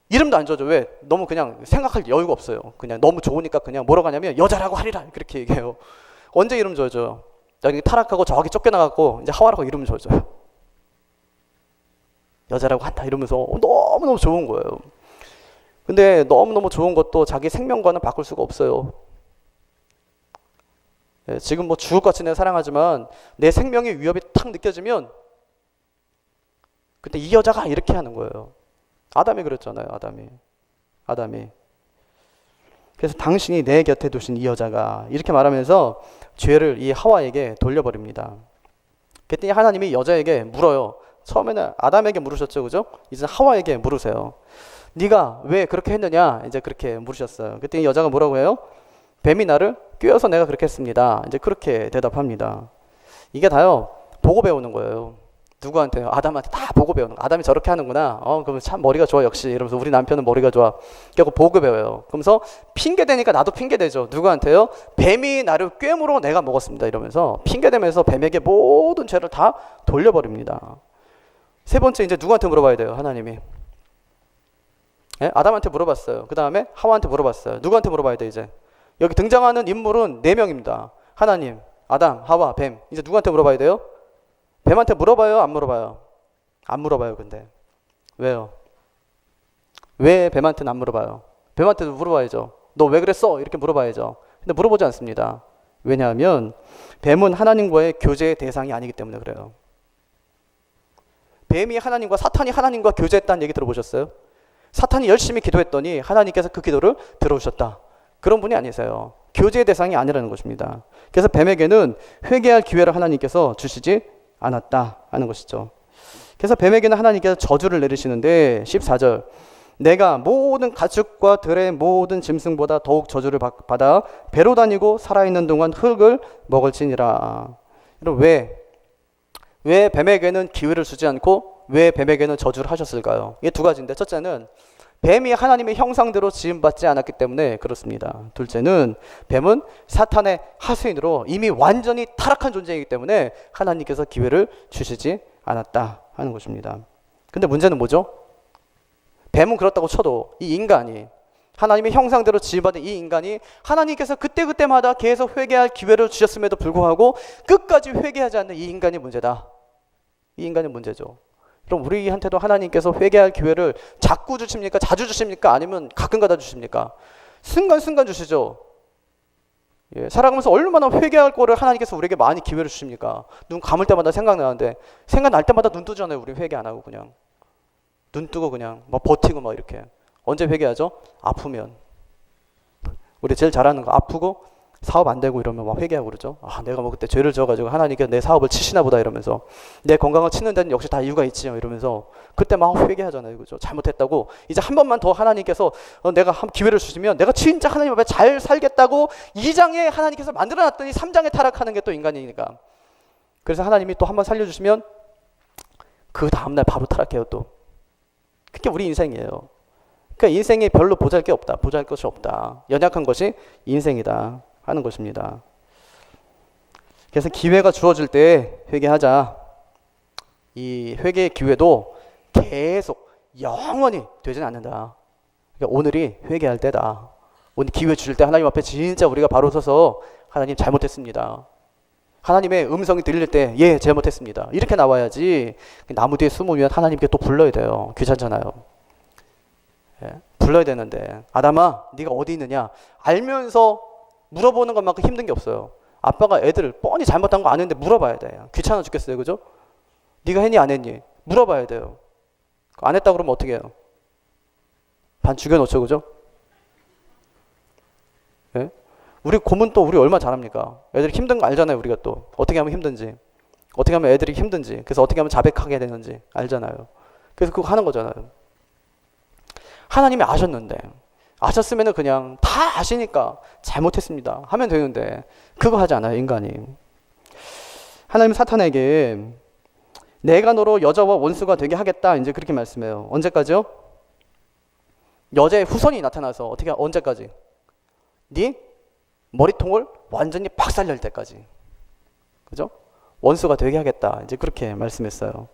이름도 안 줘줘. 왜? 너무 그냥 생각할 여유가 없어요. 그냥 너무 좋으니까 그냥 뭐라고 하냐면 여자라고 하리라, 그렇게 얘기해요. 언제 이름 줘줘요? 여기 타락하고 저기 쫓겨나갖고 이제 하와라고 이름 줘줘요. 여자라고 한다 이러면서 너무너무 좋은 거예요. 근데 너무너무 좋은 것도 자기 생명과는 바꿀 수가 없어요. 지금 뭐 죽을 것 같이 내가 사랑하지만 내 생명의 위협이 탁 느껴지면 그때 이 여자가 이렇게 하는 거예요. 아담이 그랬잖아요. 아담이. 그래서 당신이 내 곁에 두신 이 여자가, 이렇게 말하면서 죄를 이 하와에게 돌려버립니다. 그랬더니 하나님이 여자에게 물어요. 처음에는 아담에게 물으셨죠, 그죠? 이제 하와에게 물으세요. 네가 왜 그렇게 했느냐? 이제 그렇게 물으셨어요. 그랬더니 여자가 뭐라고 해요? 뱀이 나를 꿰어서 내가 그렇게 했습니다, 이제 그렇게 대답합니다. 이게 다요, 보고 배우는 거예요. 누구한테요? 아담한테 다 보고 배우는 거. 아담이 저렇게 하는구나. 그럼 참 머리가 좋아 역시. 이러면서 우리 남편은 머리가 좋아. 그래서 보고 배워요. 그러면서 핑계 대니까 나도 핑계 대죠. 누구한테요? 뱀이 나를 꿰물어 내가 먹었습니다, 이러면서 핑계 대면서 뱀에게 모든 죄를 다 돌려버립니다. 세 번째, 이제 누구한테 물어봐야 돼요? 하나님이. 아담한테 물어봤어요. 그 다음에 하와한테 물어봤어요. 누구한테 물어봐야 돼? 이제 여기 등장하는 인물은 4명입니다. 하나님, 아담, 하와, 뱀. 이제 누구한테 물어봐야 돼요? 뱀한테 물어봐요? 안 물어봐요? 안 물어봐요. 근데 왜요? 왜 뱀한테는 안 물어봐요? 뱀한테도 물어봐야죠. 너 왜 그랬어? 이렇게 물어봐야죠. 근데 물어보지 않습니다. 왜냐하면 뱀은 하나님과의 교제의 대상이 아니기 때문에 그래요. 뱀이 하나님과, 사탄이 하나님과 교제했다는 얘기 들어보셨어요? 사탄이 열심히 기도했더니 하나님께서 그 기도를 들어주셨다, 그런 분이 아니세요. 교제의 대상이 아니라는 것입니다. 그래서 뱀에게는 회개할 기회를 하나님께서 주시지 않았다 하는 것이죠. 그래서 뱀에게는 하나님께서 저주를 내리시는데 14절, 내가 모든 가축과 들의 모든 짐승보다 더욱 저주를 받아 배로 다니고 살아있는 동안 흙을 먹을지니라. 여러분, 왜 뱀에게는 기회를 주지 않고 왜 뱀에게는 저주를 하셨을까요? 이게 두 가지인데, 첫째는 뱀이 하나님의 형상대로 지음받지 않았기 때문에 그렇습니다. 둘째는 뱀은 사탄의 하수인으로 이미 완전히 타락한 존재이기 때문에 하나님께서 기회를 주시지 않았다 하는 것입니다. 근데 문제는 뭐죠? 뱀은 그렇다고 쳐도 이 인간이, 하나님의 형상대로 지음받은 이 인간이 하나님께서 그때그때마다 계속 회개할 기회를 주셨음에도 불구하고 끝까지 회개하지 않는 이 인간이 문제다. 이 인간이 문제죠. 그럼 우리한테도 하나님께서 회개할 기회를 자꾸 주십니까? 자주 주십니까? 아니면 가끔가다 주십니까? 순간순간 주시죠. 예, 살아가면서 얼마나 회개할 거를 하나님께서 우리에게 많이 기회를 주십니까? 눈 감을 때마다 생각나는데, 생각날 때마다 눈 뜨잖아요. 우리 회개 안 하고 그냥 눈 뜨고 그냥 막 버티고 막 이렇게 언제 회개하죠? 아프면. 우리 제일 잘하는 거, 아프고 사업 안 되고 이러면 막 회개하고 그러죠. 아, 내가 뭐 그때 죄를 져가지고 하나님께 내 사업을 치시나 보다 이러면서, 내 건강을 치는 데는 역시 다 이유가 있지요 이러면서 그때 막 회개하잖아요. 그죠? 잘못했다고. 이제 한 번만 더 하나님께서 내가 한 기회를 주시면 내가 진짜 하나님 앞에 잘 살겠다고 2장에 하나님께서 만들어놨더니 3장에 타락하는 게 또 인간이니까. 그래서 하나님이 또 한 번 살려주시면 그 다음날 바로 타락해요 또. 그게 우리 인생이에요. 그러니까 인생에 별로 보잘 게 없다. 보잘 것이 없다. 연약한 것이 인생이다 하는 것입니다. 그래서 기회가 주어질 때 회개하자. 이 회개의 기회도 계속 영원히 되지는 않는다. 그러니까 오늘이 회개할 때다. 오늘 기회 주실 때 하나님 앞에 진짜 우리가 바로 서서 하나님 잘못했습니다. 하나님의 음성이 들릴 때 예 잘못했습니다. 이렇게 나와야지. 나무 뒤에 숨으면 하나님께 또 불러야 돼요. 귀찮잖아요. 예, 불러야 되는데 아담아 네가 어디 있느냐 알면서 물어보는 것만큼 힘든 게 없어요. 아빠가 애들 뻔히 잘못한 거 아는데 물어봐야 돼요. 귀찮아 죽겠어요. 그죠? 네가 했니 안 했니? 물어봐야 돼요. 안 했다 그러면 어떻게 해요? 반 죽여놓죠. 그죠? 예? 우리 고문 또 우리 얼마나 잘합니까? 애들이 힘든 거 알잖아요. 우리가 또 어떻게 하면 힘든지, 어떻게 하면 애들이 힘든지, 그래서 어떻게 하면 자백하게 되는지 알잖아요. 그래서 그거 하는 거잖아요. 하나님이 아셨는데, 아셨으면 그냥 다 아시니까 잘못했습니다 하면 되는데 그거 하지 않아요 인간이. 하나님 사탄에게 내가 너로 여자와 원수가 되게 하겠다 이제 그렇게 말씀해요. 언제까지요? 여자의 후손이 나타나서 어떻게 언제까지? 네 머리통을 완전히 박살낼 때까지. 그죠? 원수가 되게 하겠다 이제 그렇게 말씀했어요.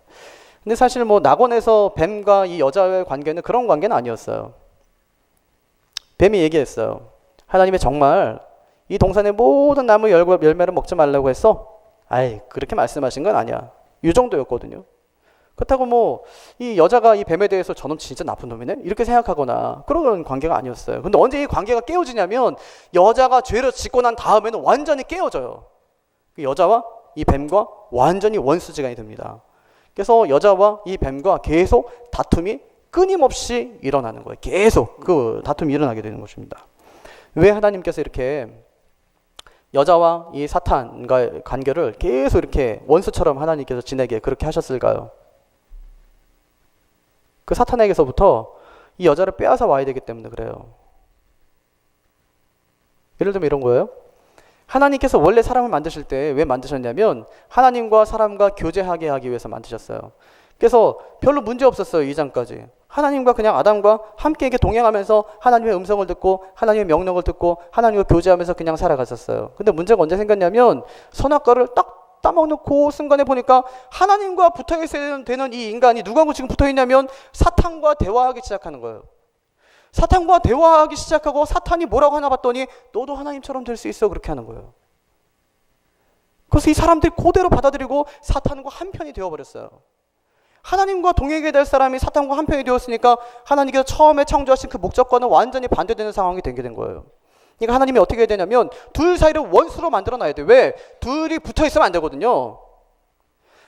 근데 사실 뭐 낙원에서 뱀과 이 여자의 관계는 그런 관계는 아니었어요. 뱀이 얘기했어요. 하나님이 정말 이 동산의 모든 나무 열매를 먹지 말라고 했어? 아이 그렇게 말씀하신 건 아니야. 이 정도였거든요. 그렇다고 뭐 이 여자가 이 뱀에 대해서 저놈 진짜 나쁜 놈이네? 이렇게 생각하거나 그런 관계가 아니었어요. 근데 언제 이 관계가 깨어지냐면 여자가 죄를 짓고 난 다음에는 완전히 깨어져요. 여자와 이 뱀과 완전히 원수지간이 됩니다. 그래서 여자와 이 뱀과 계속 다툼이 끊임없이 일어나는 거예요. 계속 그 다툼이 일어나게 되는 것입니다. 왜 하나님께서 이렇게 여자와 이 사탄과의 관계를 계속 이렇게 원수처럼 하나님께서 지내게 그렇게 하셨을까요? 그 사탄에게서부터 이 여자를 빼앗아 와야 되기 때문에 그래요. 예를 들면 이런 거예요. 하나님께서 원래 사람을 만드실 때 왜 만드셨냐면 하나님과 사람과 교제하게 하기 위해서 만드셨어요. 그래서 별로 문제 없었어요. 이전까지 하나님과 그냥 아담과 함께 이렇게 동행하면서 하나님의 음성을 듣고 하나님의 명령을 듣고 하나님과 교제하면서 그냥 살아갔었어요. 근데 문제가 언제 생겼냐면 선악과를 딱 따먹놓고 순간에 보니까 하나님과 붙어있어야 되는 이 인간이 누구하고 지금 붙어있냐면 사탄과 대화하기 시작하는 거예요. 사탄과 대화하기 시작하고 사탄이 뭐라고 하나 봤더니 너도 하나님처럼 될 수 있어 그렇게 하는 거예요. 그래서 이 사람들이 그대로 받아들이고 사탄과 한편이 되어버렸어요. 하나님과 동행하게 될 사람이 사탄과 한편이 되었으니까 하나님께서 처음에 창조하신 그 목적과는 완전히 반대되는 상황이 되게 된 거예요. 그러니까 하나님이 어떻게 해야 되냐면 둘 사이를 원수로 만들어놔야 돼요. 왜? 둘이 붙어있으면 안 되거든요.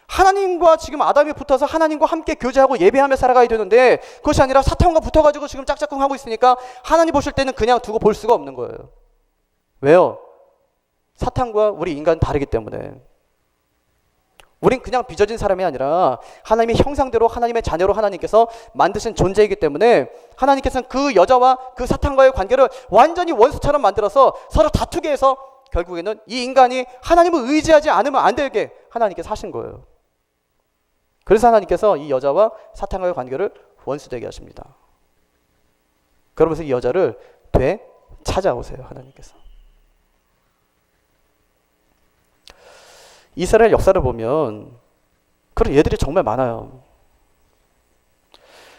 하나님과 지금 아담이 붙어서 하나님과 함께 교제하고 예배하며 살아가야 되는데 그것이 아니라 사탄과 붙어가지고 지금 짝짝꿍하고 있으니까 하나님 보실 때는 그냥 두고 볼 수가 없는 거예요. 왜요? 사탄과 우리 인간은 다르기 때문에. 우린 그냥 빚어진 사람이 아니라 하나님의 형상대로 하나님의 자녀로 하나님께서 만드신 존재이기 때문에 하나님께서는 그 여자와 그 사탄과의 관계를 완전히 원수처럼 만들어서 서로 다투게 해서 결국에는 이 인간이 하나님을 의지하지 않으면 안 되게 하나님께서 하신 거예요. 그래서 하나님께서 이 여자와 사탄과의 관계를 원수되게 하십니다. 그러면서 이 여자를 되찾아오세요. 하나님께서. 이스라엘 역사를 보면 그런 예들이 정말 많아요.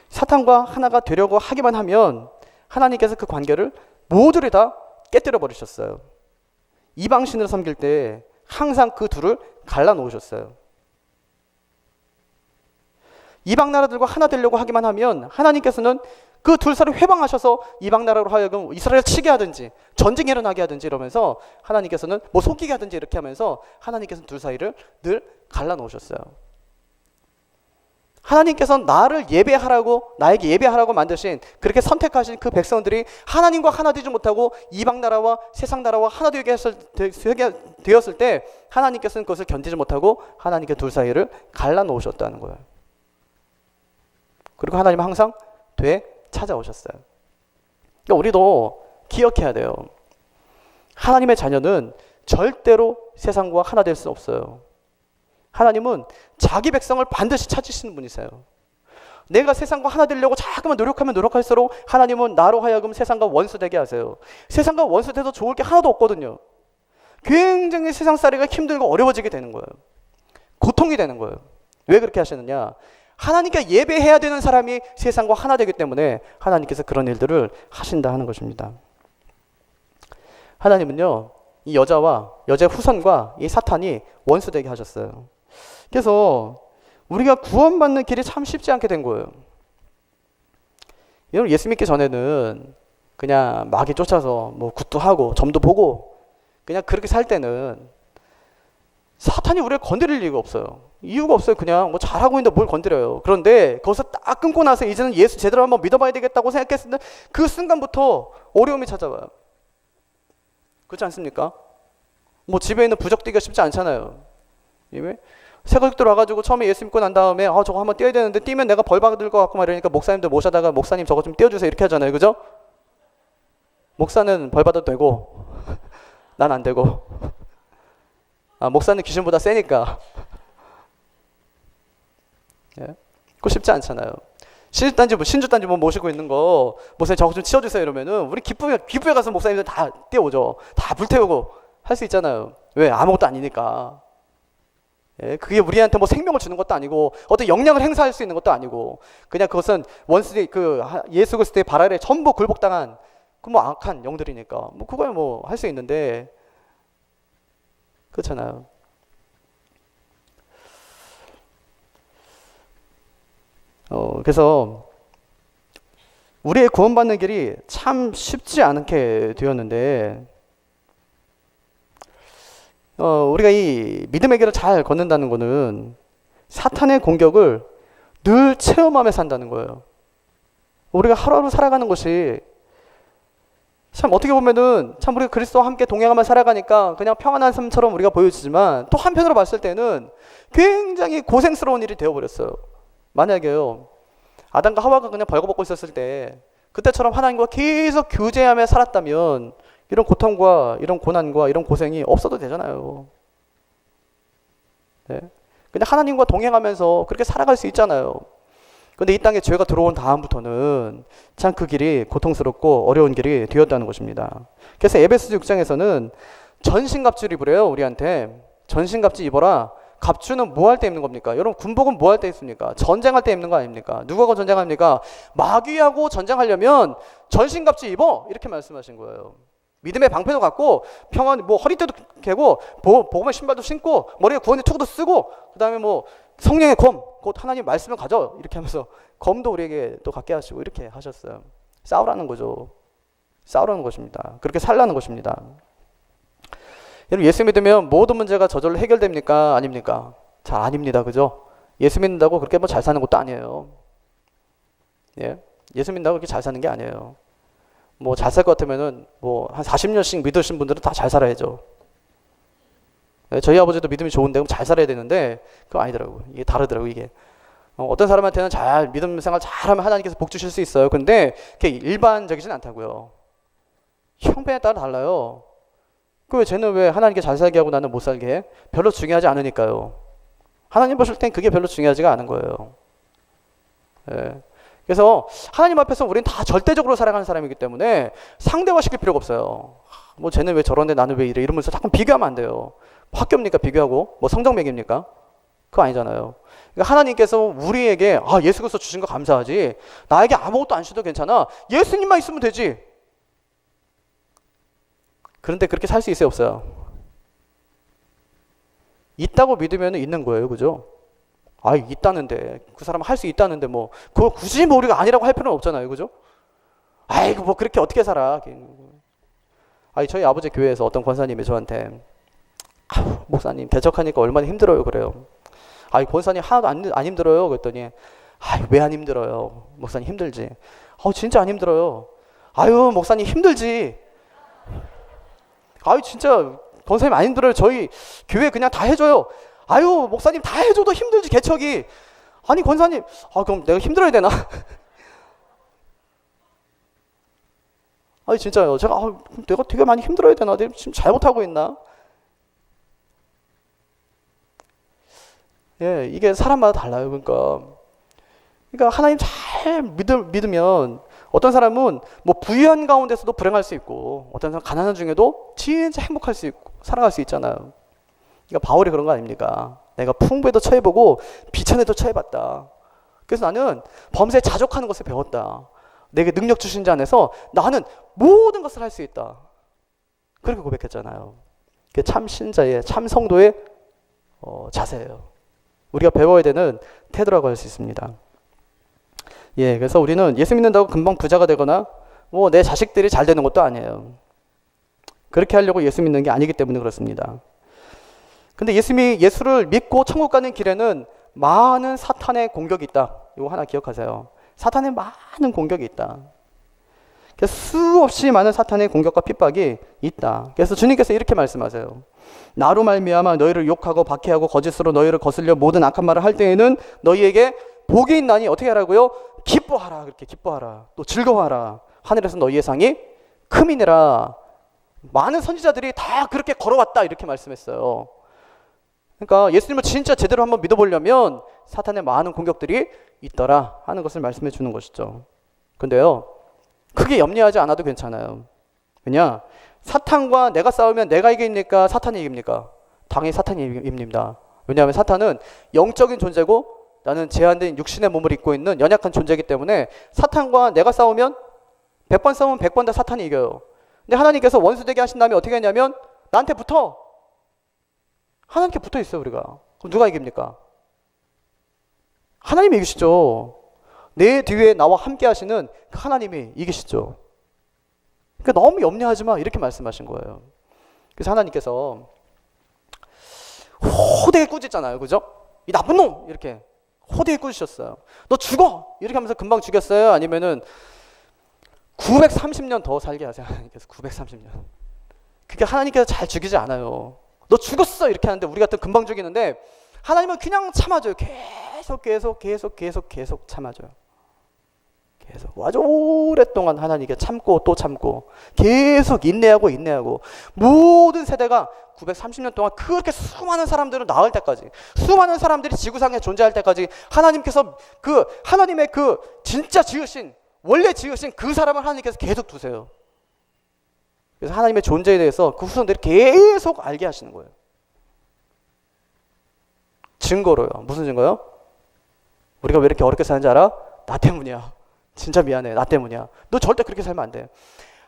사탄과 하나가 되려고 하기만 하면 하나님께서 그 관계를 모두를 다 깨뜨려 버리셨어요. 이방신을 섬길 때 항상 그 둘을 갈라놓으셨어요. 이방 나라들과 하나 되려고 하기만 하면 하나님께서는 그 둘 사이를 회방하셔서 이방 나라로 하여금 이스라엘을 치게 하든지 전쟁이 일어나게 하든지 이러면서 하나님께서는 뭐 속이게 하든지 이렇게 하면서 하나님께서는 둘 사이를 늘 갈라놓으셨어요. 하나님께서 나를 예배하라고, 나에게 예배하라고 만드신, 그렇게 선택하신 그 백성들이 하나님과 하나 되지 못하고 이방 나라와 세상 나라와 하나 되었을 때 하나님께서는 그것을 견디지 못하고 하나님께 둘 사이를 갈라놓으셨다는 거예요. 그리고 하나님은 항상 찾아오셨어요. 그러니까 우리도 기억해야 돼요. 하나님의 자녀는 절대로 세상과 하나 될 수 없어요. 하나님은 자기 백성을 반드시 찾으시는 분이세요. 내가 세상과 하나 되려고 자꾸만 노력하면 노력할수록 하나님은 나로 하여금 세상과 원수되게 하세요. 세상과 원수돼도 좋을 게 하나도 없거든요. 굉장히 세상 살이가 힘들고 어려워지게 되는 거예요. 고통이 되는 거예요. 왜 그렇게 하시느냐? 하나님께 예배해야 되는 사람이 세상과 하나 되기 때문에 하나님께서 그런 일들을 하신다 하는 것입니다. 하나님은요, 이 여자와 여자의 후손과 이 사탄이 원수되게 하셨어요. 그래서 우리가 구원받는 길이 참 쉽지 않게 된 거예요. 여러분, 예수 믿기 전에는 그냥 마귀 쫓아서 뭐 굿도 하고 점도 보고 그냥 그렇게 살 때는 사탄이 우리를 건드릴 이유가 없어요. 이유가 없어요. 그냥 뭐 잘하고 있는데 뭘 건드려요. 그런데 거기서 딱 끊고 나서 이제는 예수 제대로 한번 믿어봐야 되겠다고 생각했을 때 그 순간부터 어려움이 찾아와요. 그렇지 않습니까? 뭐 집에 있는 부적 뛰기가 쉽지 않잖아요. 새가족들 와가지고 처음에 예수 믿고 난 다음에 저거 한번 뛰어야 되는데 뛰면 내가 벌 받을 것 같고 말이니까 목사님들 모셔다가 목사님 저거 좀 띄워주세요 이렇게 하잖아요. 그죠? 목사는 벌 받아도 되고 난 안 되고 목사는 귀신보다 세니까 예? 그거 쉽지 않잖아요. 신주단지 뭐 모시고 있는 거 목사님 저거 좀 치워주세요 이러면은 우리 기부에 가서 목사님들 다 띄워오죠. 다 불태우고 할 수 있잖아요. 왜? 아무것도 아니니까. 예, 그게 우리한테 뭐 생명을 주는 것도 아니고 어떤 영향을 행사할 수 있는 것도 아니고 그냥 그것은 원수들이 예수 그리스도의 발 아래 전부 굴복당한 그 뭐 악한 영들이니까 뭐 그거야 뭐 할 수 있는데 그렇잖아요. 그래서 우리의 구원받는 길이 참 쉽지 않게 되었는데 우리가 이 믿음의 길을 잘 걷는다는 것은 사탄의 공격을 늘 체험하며 산다는 거예요. 우리가 하루하루 살아가는 것이 참 어떻게 보면은 참 우리가 그리스도와 함께 동행하며 살아가니까 그냥 평안한 삶처럼 우리가 보여지지만 또 한편으로 봤을 때는 굉장히 고생스러운 일이 되어버렸어요. 만약에요 아담과 하와가 그냥 벌거벗고 있었을 때 그때처럼 하나님과 계속 교제하며 살았다면 이런 고통과 이런 고난과 이런 고생이 없어도 되잖아요. 네? 그냥 하나님과 동행하면서 그렇게 살아갈 수 있잖아요. 근데 이 땅에 죄가 들어온 다음부터는 참 그 길이 고통스럽고 어려운 길이 되었다는 것입니다. 그래서 에베소서 6장에서는 전신갑주를 입으래요. 우리한테 전신갑주 입어라. 갑주는 뭐 할 때 입는 겁니까? 여러분 군복은 뭐 할 때 입습니까? 전쟁할 때 입는 거 아닙니까? 누구하고 전쟁합니까? 마귀하고 전쟁하려면 전신갑주 입어 이렇게 말씀하신 거예요. 믿음의 방패도 갖고 평안 뭐 허리띠도 개고 복음의 신발도 신고 머리에 구원의 투구도 쓰고 그다음에 뭐 성령의 검 곧 하나님 말씀을 가져 이렇게 하면서 검도 우리에게 또 갖게 하시고 이렇게 하셨어요. 싸우라는 거죠. 싸우라는 것입니다. 그렇게 살라는 것입니다. 여러분 예수 믿으면 모든 문제가 저절로 해결됩니까? 아닙니까? 잘 아닙니다. 그죠? 예수 믿는다고 그렇게 뭐 잘 사는 것도 아니에요. 예? 예수 믿는다고 그렇게 잘 사는 게 아니에요. 뭐 잘 살 것 같으면은 뭐 한 40년씩 믿으신 분들은 다 잘 살아야죠. 네, 저희 아버지도 믿음이 좋은데 그럼 잘 살아야 되는데 그거 아니더라고요. 이게 다르더라고요. 이게 어떤 사람한테는 잘 믿음 생활 잘하면 하나님께서 복 주실 수 있어요. 근데 그게 일반적이진 않다고요. 형편에 따라 달라요. 그 쟤는 왜 하나님께 잘 살게 하고 나는 못 살게 해? 별로 중요하지 않으니까요. 하나님 보실 땐 그게 별로 중요하지가 않은 거예요. 네. 그래서 하나님 앞에서 우리는 다 절대적으로 살아가는 사람이기 때문에 상대화시킬 필요가 없어요. 뭐 쟤는 왜 저런데 나는 왜 이래 이러면서 자꾸 비교하면 안 돼요. 학교입니까 비교하고? 뭐 성적매기입니까? 그거 아니잖아요. 그러니까 하나님께서 우리에게 예수 그리스도 주신 거 감사하지 나에게 아무것도 안 주셔도 괜찮아. 예수님만 있으면 되지. 그런데 그렇게 살 수 있어요 없어요? 있다고 믿으면 있는 거예요. 그죠? 있다는데 그 사람은 할 수 있다는데 뭐 그거 굳이 뭐 우리가 아니라고 할 필요는 없잖아요. 그죠? 아이고 뭐 그렇게 어떻게 살아. 저희 아버지 교회에서 어떤 권사님이 저한테 목사님 대적하니까 얼마나 힘들어요 그래요. 아이, 권사님 하나도 안 힘들어요. 그랬더니, 아이, 왜 안 힘들어요? 목사님 힘들지. 진짜 안 힘들어요. 아유, 목사님 힘들지. 아유, 진짜 권사님 안 힘들어요. 저희 교회 그냥 다 해줘요. 아유, 목사님 다 해줘도 힘들지, 개척이. 아니, 권사님, 그럼 내가 힘들어야 되나? 아니, 진짜요. 제가, 내가 되게 많이 힘들어야 되나? 내가 지금 잘못하고 있나? 예, 이게 사람마다 달라요. 그러니까 하나님 잘 믿으면 어떤 사람은 뭐 부유한 가운데서도 불행할 수 있고 어떤 사람은 가난한 중에도 진짜 행복할 수 있고 살아갈 수 있잖아요. 그러니까 바울이 그런 거 아닙니까? 내가 풍부에도 처해보고 비천에도 처해봤다. 그래서 나는 범죄에 자족하는 것을 배웠다. 내게 능력 주신 자 안에서 나는 모든 것을 할 수 있다. 그렇게 고백했잖아요. 그게 참 신자의, 참 성도의 자세예요. 우리가 배워야 되는 태도라고 할 수 있습니다. 예, 그래서 우리는 예수 믿는다고 금방 부자가 되거나 뭐 내 자식들이 잘 되는 것도 아니에요. 그렇게 하려고 예수 믿는 게 아니기 때문에 그렇습니다. 근데 예수를 믿고 천국 가는 길에는 많은 사탄의 공격이 있다. 이거 하나 기억하세요. 사탄의 많은 공격이 있다. 그래서 수없이 많은 사탄의 공격과 핍박이 있다. 그래서 주님께서 이렇게 말씀하세요. 나로 말미암아 너희를 욕하고 박해하고 거짓으로 너희를 거슬려 모든 악한 말을 할 때에는 너희에게 복이 있나니 어떻게 하라고요? 기뻐하라. 그렇게 기뻐하라. 또 즐거워하라. 하늘에서 너희의 상이 크미니라. 많은 선지자들이 다 그렇게 걸어왔다. 이렇게 말씀했어요. 그러니까 예수님을 진짜 제대로 한번 믿어보려면 사탄의 많은 공격들이 있더라 하는 것을 말씀해 주는 것이죠. 근데요, 크게 염려하지 않아도 괜찮아요. 왜냐? 사탄과 내가 싸우면 내가 이깁니까? 사탄이 이깁니까? 당연히 사탄이 이깁니다. 왜냐하면 사탄은 영적인 존재고 나는 제한된 육신의 몸을 입고 있는 연약한 존재이기 때문에 사탄과 내가 싸우면 100번 싸우면 100번 다 사탄이 이겨요. 근데 하나님께서 원수되게 하신 다음에 어떻게 했냐면 나한테 붙어. 하나님께 붙어 있어요, 우리가. 그럼 누가 이깁니까? 하나님이 이기시죠. 내 뒤에 나와 함께 하시는 하나님이 이기시죠. 그러니까 너무 염려하지 마. 이렇게 말씀하신 거예요. 그래서 하나님께서 호되게 꾸짖잖아요. 그죠? 이 나쁜 놈! 이렇게 호되게 꾸짖으셨어요. 너 죽어! 이렇게 하면서 금방 죽였어요? 아니면은 930년 더 살게 하세요. 하나님께서 930년. 그게 하나님께서 잘 죽이지 않아요. 너 죽었어! 이렇게 하는데 우리 같은 금방 죽이는데 하나님은 그냥 참아줘요. 계속 참아줘요. 계속 아주 오랫동안 하나님께 참고 또 참고 계속 인내하고 모든 세대가 930년 동안 그렇게 수많은 사람들을 낳을 때까지 수많은 사람들이 지구상에 존재할 때까지 하나님께서 하나님의 진짜 지으신 원래 지으신 그 사람을 하나님께서 계속 두세요. 그래서 하나님의 존재에 대해서 그 후손들이 계속 알게 하시는 거예요. 증거로요. 무슨 증거요? 우리가 왜 이렇게 어렵게 사는지 알아? 나 때문이야. 진짜 미안해. 나 때문이야. 너 절대 그렇게 살면 안 돼.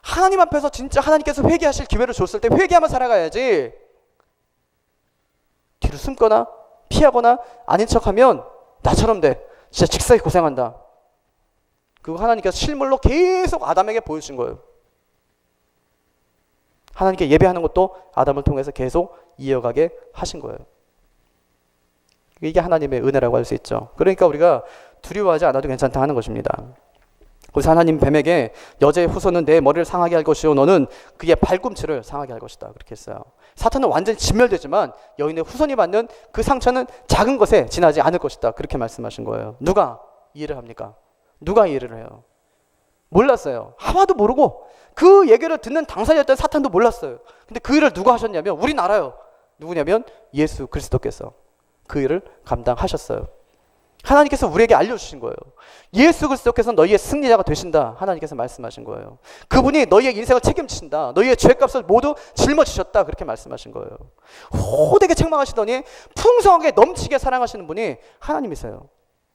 하나님 앞에서 진짜 하나님께서 회개하실 기회를 줬을 때 회개하며 살아가야지. 뒤로 숨거나 피하거나 아닌 척하면 나처럼 돼. 진짜 직사에 고생한다. 그거 하나님께서 실물로 계속 아담에게 보여주신 거예요. 하나님께 예배하는 것도 아담을 통해서 계속 이어가게 하신 거예요. 이게 하나님의 은혜라고 할 수 있죠. 그러니까 우리가 두려워하지 않아도 괜찮다 하는 것입니다. 그래서 하나님 뱀에게 여자의 후손은 내 머리를 상하게 할 것이요 너는 그의 발꿈치를 상하게 할 것이다. 그렇게 했어요. 사탄은 완전히 진멸되지만 여인의 후손이 받는 그 상처는 작은 것에 지나지 않을 것이다. 그렇게 말씀하신 거예요. 누가 이해를 합니까? 누가 이해를 해요? 몰랐어요. 아마도 모르고 그 얘기를 듣는 당사자였던 사탄도 몰랐어요. 근데 그 일을 누가 하셨냐면 우린 알아요. 누구냐면 예수 그리스도께서 그 일을 감당하셨어요. 하나님께서 우리에게 알려주신 거예요. 예수 그리스도께서 너희의 승리자가 되신다. 하나님께서 말씀하신 거예요. 그분이 너희의 인생을 책임지신다. 너희의 죄값을 모두 짊어지셨다. 그렇게 말씀하신 거예요. 호되게 책망하시더니 풍성하게 넘치게 사랑하시는 분이 하나님이세요.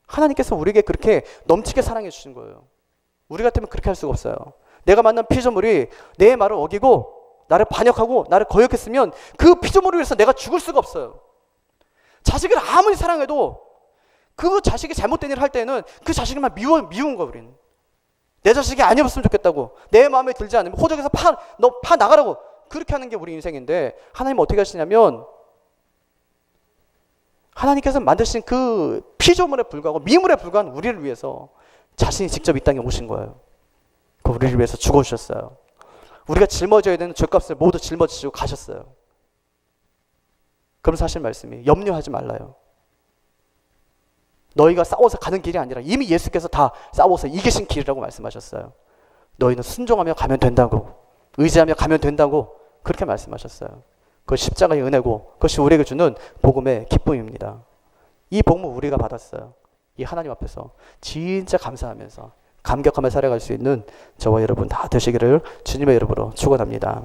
하나님께서 우리에게 그렇게 넘치게 사랑해 주신 거예요. 우리 같으면 그렇게 할 수가 없어요. 내가 만난 피조물이 내 말을 어기고 나를 반역하고 나를 거역했으면 그 피조물을 위해서 내가 죽을 수가 없어요. 자식을 아무리 사랑해도 그 자식이 잘못된 일을 할 때는 그 자식만 미운 거야. 우리는 내 자식이 아니었으면 좋겠다고 내 마음에 들지 않으면 호적에서 너 파 나가라고 그렇게 하는 게 우리 인생인데 하나님은 어떻게 하시냐면 하나님께서 만드신 그 피조물에 불과하고 미물에 불과한 우리를 위해서 자신이 직접 이 땅에 오신 거예요. 그 우리를 위해서 죽어주셨어요. 우리가 짊어져야 되는 죄값을 모두 짊어지시고 가셨어요. 그럼 사실 말씀이 염려하지 말라요. 너희가 싸워서 가는 길이 아니라 이미 예수께서 다 싸워서 이기신 길이라고 말씀하셨어요. 너희는 순종하며 가면 된다고, 의지하며 가면 된다고 그렇게 말씀하셨어요. 그것이 십자가의 은혜고 그것이 우리에게 주는 복음의 기쁨입니다. 이 복음을 우리가 받았어요. 이 하나님 앞에서 진짜 감사하면서 감격하며 살아갈 수 있는 저와 여러분 다 되시기를 주님의 이름으로 축원합니다.